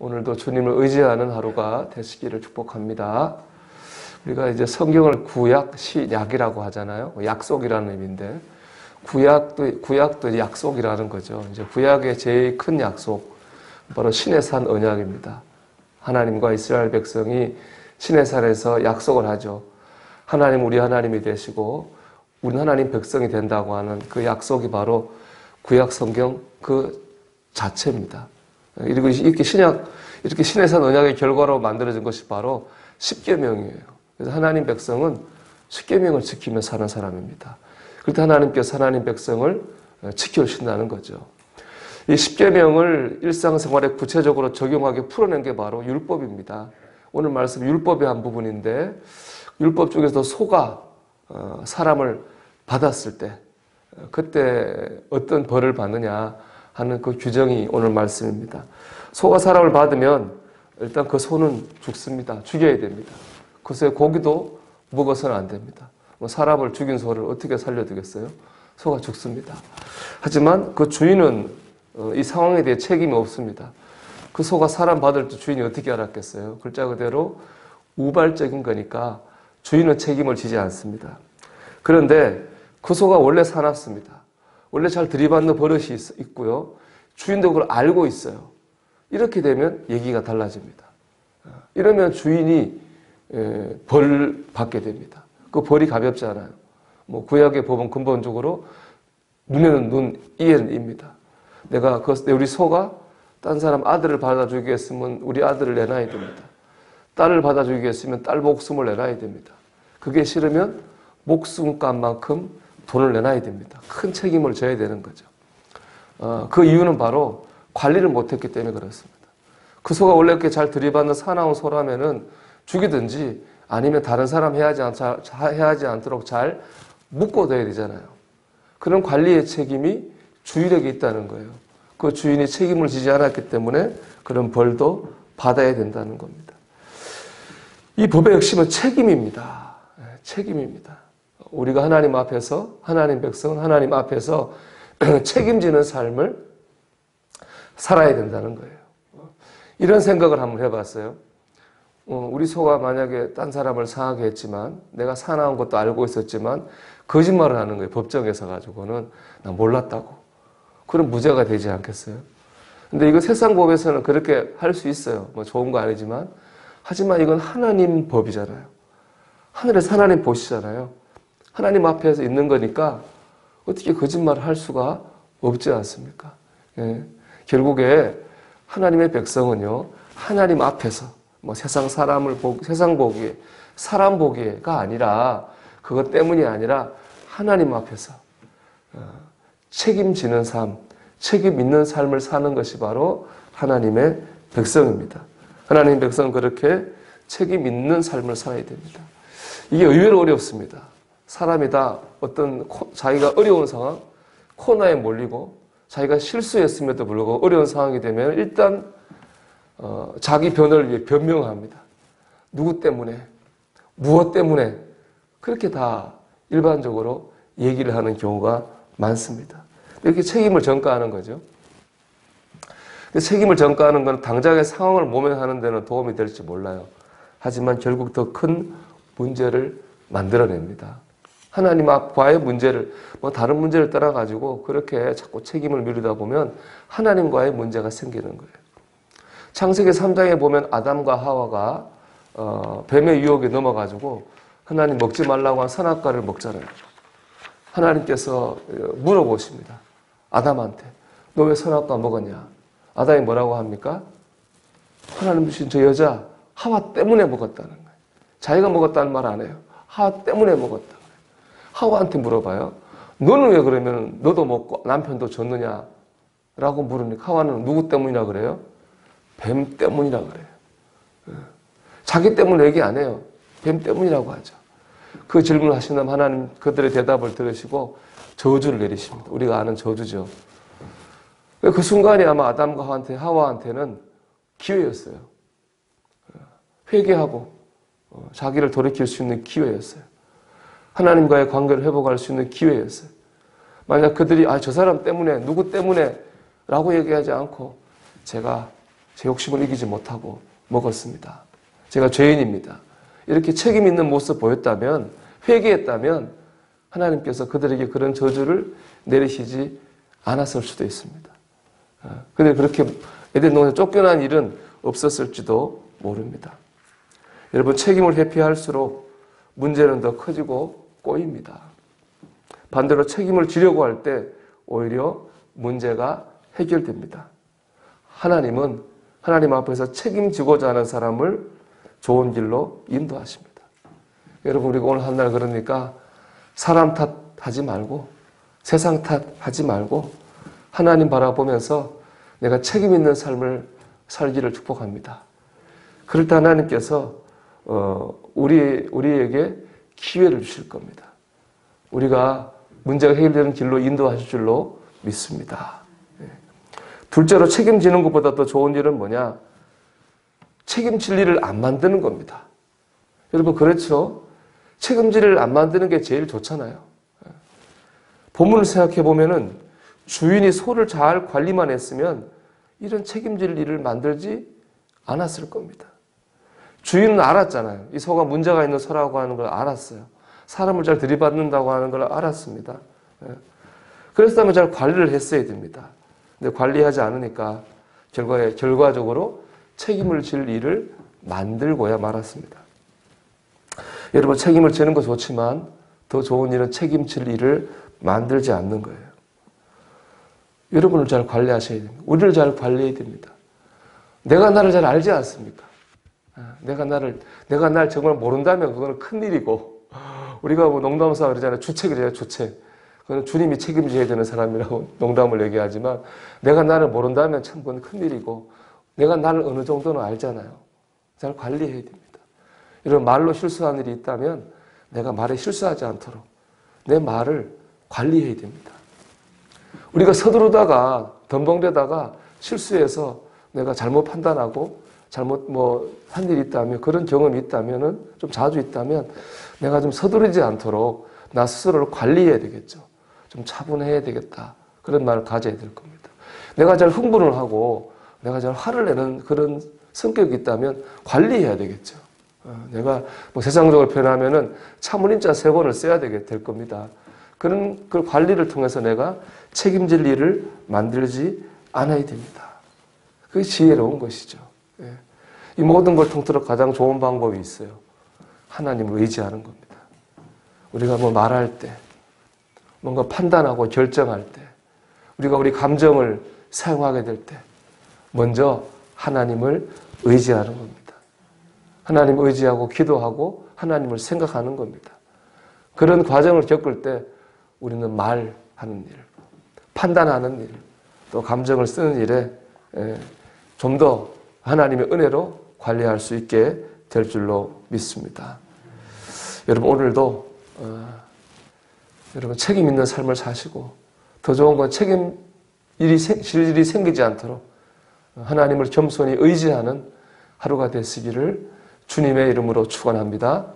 오늘도 주님을 의지하는 하루가 되시기를 축복합니다. 우리가 이제 성경을 구약, 신약이라고 하잖아요. 약속이라는 의미인데 구약도 약속이라는 거죠. 이제 구약의 제일 큰 약속, 바로 신의 산 언약입니다. 하나님과 이스라엘 백성이 신의 산에서 약속을 하죠. 하나님 우리 하나님이 되시고 우리 하나님 백성이 된다고 하는 그 약속이 바로 구약 성경 그 자체입니다. 그리고 이렇게 신의 산 언약의 결과로 만들어진 것이 바로 십계명이에요. 그래서 하나님 백성은 십계명을 지키며 사는 사람입니다. 그럴 때 하나님께서 하나님 백성을 지켜주신다는 거죠. 이 십계명을 일상생활에 구체적으로 적용하게 풀어낸 게 바로 율법입니다. 오늘 말씀 율법의 한 부분인데, 율법 중에서도 소가 사람을 받았을 때 그때 어떤 벌을 받느냐 하는 그 규정이 오늘 말씀입니다. 소가 사람을 받으면 일단 그 소는 죽습니다. 죽여야 됩니다. 그 소의 고기도 먹어서는 안 됩니다. 사람을 죽인 소를 어떻게 살려두겠어요? 소가 죽습니다. 하지만 그 주인은 이 상황에 대해 책임이 없습니다. 그 소가 사람 받을 때 주인이 어떻게 알았겠어요? 글자 그대로 우발적인 거니까 주인은 책임을 지지 않습니다. 그런데 그 소가 원래 사납습니다. 원래 잘 들이받는 버릇이 있고요. 주인도 그걸 알고 있어요. 이렇게 되면 얘기가 달라집니다. 이러면 주인이 벌 받게 됩니다. 그 벌이 가볍지 않아요. 구약의 법은 근본적으로 눈에는 눈, 이에는 이입니다. 우리 소가 딴 사람 아들을 받아주겠으면 우리 아들을 내놔야 됩니다. 딸을 받아주겠으면 딸 목숨을 내놔야 됩니다. 그게 싫으면 목숨값만큼 돈을 내놔야 됩니다. 큰 책임을 져야 되는 거죠. 그 이유는 바로 관리를 못했기 때문에 그렇습니다. 그 소가 원래 이렇게 잘 들이받는 사나운 소라면은 죽이든지 아니면 다른 사람 해하지 않도록 잘 묶어둬야 되잖아요. 그런 관리의 책임이 주인에게 있다는 거예요. 그 주인이 책임을 지지 않았기 때문에 그런 벌도 받아야 된다는 겁니다. 이 법의 핵심은 책임입니다. 책임입니다. 우리가 하나님 앞에서, 하나님 백성은 하나님 앞에서 책임지는 삶을 살아야 된다는 거예요. 이런 생각을 한번 해봤어요. 우리 소가 만약에 딴 사람을 상하게 했지만, 내가 사나운 것도 알고 있었지만 거짓말을 하는 거예요. 법정에서 가지고는 나 몰랐다고. 그럼 무죄가 되지 않겠어요? 근데 이거 세상 법에서는 그렇게 할 수 있어요. 좋은 거 아니지만. 하지만 이건 하나님 법이잖아요. 하늘에서 하나님 보시잖아요. 하나님 앞에서 있는 거니까 어떻게 거짓말을 할 수가 없지 않습니까? 예. 결국에 하나님의 백성은요, 하나님 앞에서 세상 세상 보기에, 사람 보기에가 아니라, 그것 때문이 아니라 하나님 앞에서 책임지는 삶, 책임 있는 삶을 사는 것이 바로 하나님의 백성입니다. 하나님의 백성은 그렇게 책임 있는 삶을 살아야 됩니다. 이게 의외로 어렵습니다. 사람이 다 자기가 어려운 상황, 코너에 몰리고 자기가 실수했음에도 불구하고 어려운 상황이 되면 일단 자기 변호를 위해 변명합니다. 누구 때문에, 무엇 때문에, 그렇게 다 일반적으로 얘기를 하는 경우가 많습니다. 이렇게 책임을 전가하는 거죠. 책임을 전가하는 건 당장의 상황을 모면하는 데는 도움이 될지 몰라요. 하지만 결국 더 큰 문제를 만들어냅니다. 하나님 앞과의 문제를, 다른 문제를 떠나가지고 그렇게 자꾸 책임을 미루다 보면 하나님과의 문제가 생기는 거예요. 창세기 3장에 보면 아담과 하와가 뱀의 유혹에 넘어가지고 하나님 먹지 말라고 한 선악과를 먹잖아요. 하나님께서 물어보십니다. 아담한테 너 왜 선악과 먹었냐? 아담이 뭐라고 합니까? 하나님 주신 저 여자 하와 때문에 먹었다는 거예요. 자기가 먹었다는 말 안 해요. 하와 때문에 먹었다. 하와한테 물어봐요. 너는 왜 그러면 너도 먹고 남편도 줬느냐? 라고 물으니까 하와는 누구 때문이라 그래요? 뱀 때문이라 그래요. 자기 때문에 얘기 안 해요. 뱀 때문이라고 하죠. 그 질문을 하신다면 하나님 그들의 대답을 들으시고 저주를 내리십니다. 우리가 아는 저주죠. 그 순간이 아마 아담과 하와한테는 기회였어요. 회개하고 자기를 돌이킬 수 있는 기회였어요. 하나님과의 관계를 회복할 수 있는 기회였어요. 만약 그들이 저 사람 때문에, 누구 때문에 라고 얘기하지 않고 제가 제 욕심을 이기지 못하고 먹었습니다. 제가 죄인입니다. 이렇게 책임 있는 모습 보였다면, 회개했다면 하나님께서 그들에게 그런 저주를 내리시지 않았을 수도 있습니다. 그런데 그렇게 에덴 동산에 쫓겨난 일은 없었을지도 모릅니다. 여러분, 책임을 회피할수록 문제는 더 커지고 꼬입니다. 반대로 책임을 지려고 할 때 오히려 문제가 해결됩니다. 하나님은 하나님 앞에서 책임지고자 하는 사람을 좋은 길로 인도하십니다. 여러분, 우리가 오늘 한 날 그러니까 사람 탓하지 말고 세상 탓하지 말고 하나님 바라보면서 내가 책임 있는 삶을 살기를 축복합니다. 그럴 때 하나님께서 우리에게 기회를 주실 겁니다. 우리가 문제가 해결되는 길로 인도하실 줄로 믿습니다. 둘째로 책임지는 것보다 더 좋은 일은 뭐냐? 책임질 일을 안 만드는 겁니다. 여러분, 그렇죠? 책임질 일을 안 만드는 게 제일 좋잖아요. 본문을 생각해 보면은 주인이 소를 잘 관리만 했으면 이런 책임질 일을 만들지 않았을 겁니다. 주인은 알았잖아요. 이 소가 문제가 있는 소라고 하는 걸 알았어요. 사람을 잘 들이받는다고 하는 걸 알았습니다. 그랬다면 잘 관리를 했어야 됩니다. 근데 관리하지 않으니까 결과적으로 책임을 질 일을 만들고야 말았습니다. 여러분, 책임을 지는 거 좋지만 더 좋은 일은 책임질 일을 만들지 않는 거예요. 여러분을 잘 관리하셔야 됩니다. 우리를 잘 관리해야 됩니다. 내가 나를 잘 알지 않습니까? 내가 날 정말 모른다면 그거는 큰일이고, 우리가 뭐 농담삼아 그러잖아요. 주책이래요, 주책. 그건 주님이 책임져야 되는 사람이라고 농담을 얘기하지만, 내가 나를 모른다면 참 그건 큰일이고, 내가 나를 어느 정도는 알잖아요. 잘 관리해야 됩니다. 이런 말로 실수한 일이 있다면 내가 말에 실수하지 않도록 내 말을 관리해야 됩니다. 우리가 서두르다가 덤벙대다가 실수해서 내가 잘못 판단하고 잘못 한 일이 있다면, 그런 경험이 있다면은, 좀 자주 있다면 내가 좀 서두르지 않도록 나 스스로를 관리해야 되겠죠. 좀 차분해야 되겠다. 그런 말을 가져야 될 겁니다. 내가 잘 흥분을 하고 내가 잘 화를 내는 그런 성격이 있다면 관리해야 되겠죠. 내가 세상적으로 표현하면은 참을인자 3번을 써야 될 겁니다. 그런 그 관리를 통해서 내가 책임질 일을 만들지 않아야 됩니다. 그게 지혜로운 것이죠. 이 모든 걸 통틀어 가장 좋은 방법이 있어요. 하나님을 의지하는 겁니다. 우리가 말할 때, 뭔가 판단하고 결정할 때, 우리가 우리 감정을 사용하게 될 때, 먼저 하나님을 의지하는 겁니다. 하나님을 의지하고 기도하고 하나님을 생각하는 겁니다. 그런 과정을 겪을 때 우리는 말하는 일, 판단하는 일, 또 감정을 쓰는 일에 좀 더 하나님의 은혜로 관리할 수 있게 될 줄로 믿습니다. 여러분, 오늘도 여러분 책임 있는 삶을 사시고, 더 좋은 건 질일이 생기지 않도록 하나님을 겸손히 의지하는 하루가 되시기를 주님의 이름으로 축원합니다.